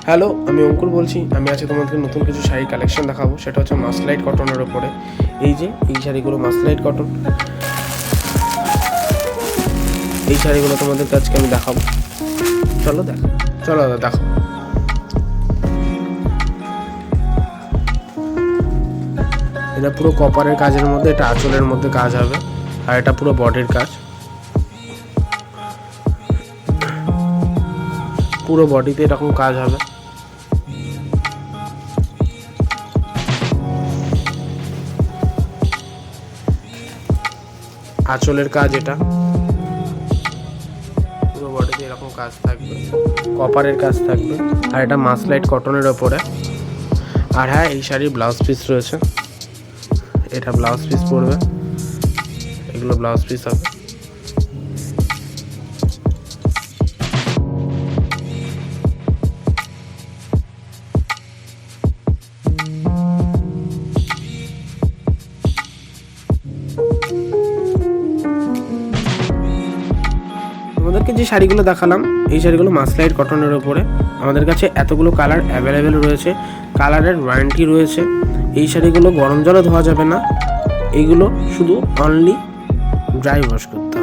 Hello, আমি অঙ্কুর বলছি। আমি আজকে তোমাদেরকে নতুন কিছু শাড়ি কালেকশন দেখাবো। সেটা হচ্ছে মাসলাইট কটনের ওপরে। এই শাড়িগুলো মাসলাইট কটন। এই শাড়িগুলো তোমাদেরকে আজকে আমি দেখাবো। চলো দেখো। এটা পুরো কপারের কাজের মধ্যে, এটা আঁচলের মধ্যে কাজ হবে, আর এটা পুরো বডির কাজ। পুরো বডিতে এরকম কাজ হবে। আঁচলের কাজ, এটা পুরো বডিতে এরকম কাজ থাকবে, কপারের কাজ থাকবে, আর এটা মাসলাইট কটনের ওপরে। আর হ্যাঁ, এই শাড়ির ব্লাউজ পিস রয়েছে। এটা ব্লাউজ পিস পড়বে, এগুলো ব্লাউজ পিস হবে। আমাদেরকে যে শাড়িগুলো দেখালাম, এই শাড়িগুলো মাসলাইট কটনের ওপরে। আমাদের কাছে এতগুলো কালার অ্যাভেলেবেল রয়েছে, কালারের ওয়ারেন্টি রয়েছে। এই শাড়িগুলো গরম জলে ধোয়া যাবে না, এইগুলো শুধু অনলি ড্রাই ওয়াশ করতে হবে।